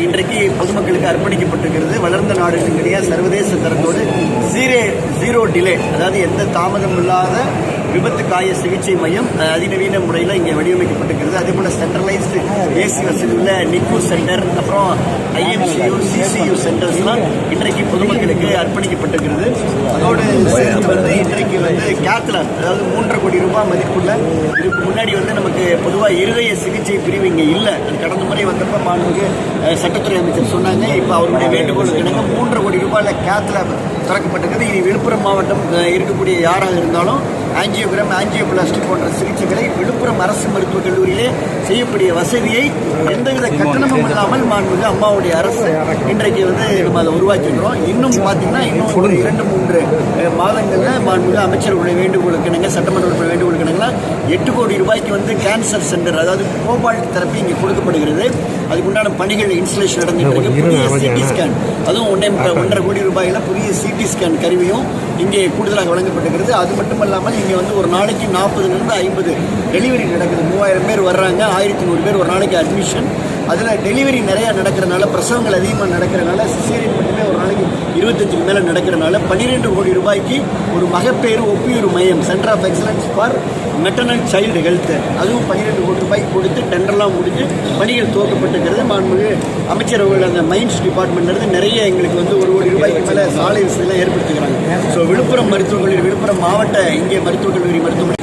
இன்றைக்கு பொதுமக்களுக்கு அர்ப்பணிக்கப்பட்டிருக்கிறது. வளர்ந்த நாடுகளிடையே சர்வதேச தரத்தோடு ஜீரோ டிலே, அதாவது எந்த தாமதம் இல்லாத விபத்து காய சிகிச்சை மையம் அதிநவீன முறையில் இங்கே வடிவமைக்கப்பட்டிருக்கிறது. அதே போல் சென்ட்ரலைஸ்டு ஏசி வசதி உள்ள நிக்கு சென்டர், அப்புறம் IMCU CCU சென்டர்ஸ்லாம் இன்றைக்கு பொதுமக்களுக்கு அர்ப்பணிக்கப்பட்டிருக்கிறது. அதோடு சேர்ந்து இன்றைக்கு கேத்லாப், அதாவது 3.5 கோடி ரூபாய் மதிப்புள்ள, இதுக்கு முன்னாடி நமக்கு பொதுவாக இருதய சிகிச்சை பிரிவு இங்கே இல்லை. அது கடந்த முறை வந்தப்போ மாண்புமிகு சட்டத்துறை அமைச்சர் சொன்னாங்க. இப்போ அவருடைய வேண்டுகோளுக்கு இணங்க 3.5 கோடி ரூபாயில் கேத்லாப் திறக்கப்பட்டிருக்கிறது. இனி விழுப்புரம் மாவட்டம் இருக்கக்கூடிய யாராக இருந்தாலும் ஆஞ்சியோகிராம், ஆஞ்சியோபிளாஸ்டிக் போன்ற சிகிச்சைகளை விழுப்புரம் அரசு மருத்துவக் கல்லூரியிலே செய்யக்கூடிய வசதியை எந்தவித கட்டணமும் இல்லாமல் மாண்புமிகு அம்மாவுடைய அரசு இன்றைக்கு நம்ம அதை உருவாக்கிக்கிறோம். இன்னும் பார்த்தீங்கன்னா இன்னும் ஒரு 2-3 மாதங்களில் மாண்புமிகு அமைச்சர்களுடைய வேண்டுகோளுக்கு இணங்க, சட்டமன்ற உறுப்பினர் வேண்டுகோளுக்கு இணங்க 8 கோடி ரூபாய்க்கு கேன்சர் சென்டர், அதாவது கோபால்ட் தெரப்பி இங்கே கொடுக்கப்படுகிறது. அதுக்குண்டான பணிகள் இன்ஸ்டலேஷன் நடந்துட்டு இருக்கு. புதிய சிடி ஸ்கேன், அதுவும் 1.5 கோடி ரூபாயில் புதிய சிடி ஸ்கேன் கருவியும் இங்கே கூடுதலாக வழங்கப்பட்டிருக்கிறது. அது மட்டும் இல்லாமல் இங்கே ஒரு நாளைக்கு 40லிருந்து 50 டெலிவரி நடக்குது. 3000 பேர் வர்றாங்க, 1100 பேர் ஒரு நாளைக்கு அட்மிஷன். அதில் டெலிவரி நிறையா நடக்கிறனால, பிரசவங்கள் அதிகமாக நடக்கிறனால, சிசேரியன் மட்டுமே ஒரு நாளைக்கு 25 மேலே நடக்கிறனால 12 கோடி ரூபாய்க்கு ஒரு மகப்பேறு ஒப்பியூர் மையம், centre of excellence for maternal child health, அதுவும் 12 கோடி ரூபாய்க்கு கொடுத்து டெண்டர்லாம் முடிஞ்சு பணிகள் துவக்கப்பட்டிருக்கிறது. மாண்புமிகு அமைச்சர் அவர்கள் அந்த மைன்ஸ் டிபார்ட்மெண்ட்லேருந்து நிறைய எங்களுக்கு 1 கோடி ரூபாய்க்கு மேலே சாலை வசதியெல்லாம் ஏற்படுத்திக்கிறாங்க. ஸோ விழுப்புரம் மருத்துவக் கல்லூரி, விழுப்புரம் மாவட்ட இங்கே மருத்துவக் கல்லூரி மருத்துவமனை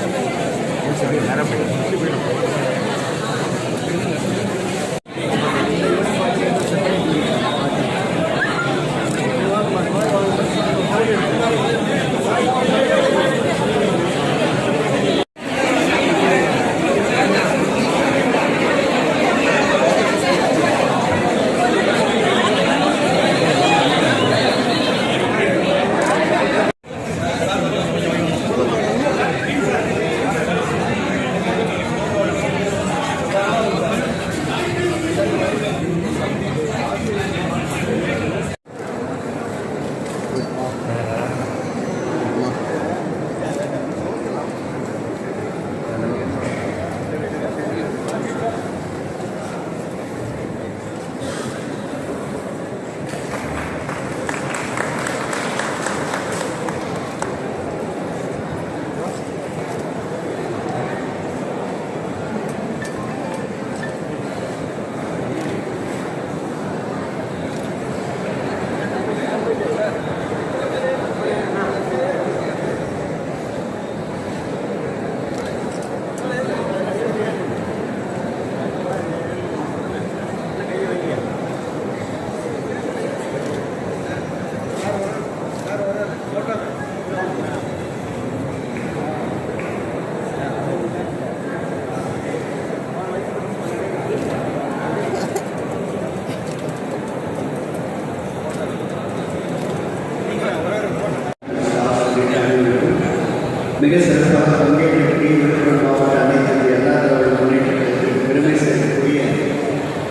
மிக சிறப்பாக பங்கேற்கக்கூடிய விழுப்புரம் மாவட்ட அனைத்து எல்லாரும் முன்னேற்றத்திற்கு பெருமை சேர்க்கக்கூடிய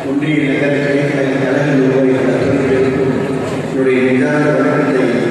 ஒன்றிய நகர கிளைக்கழக தலைமை நிர்வாகிகள் அனைவருக்கும் என்னுடைய நிதான வணக்கத்தை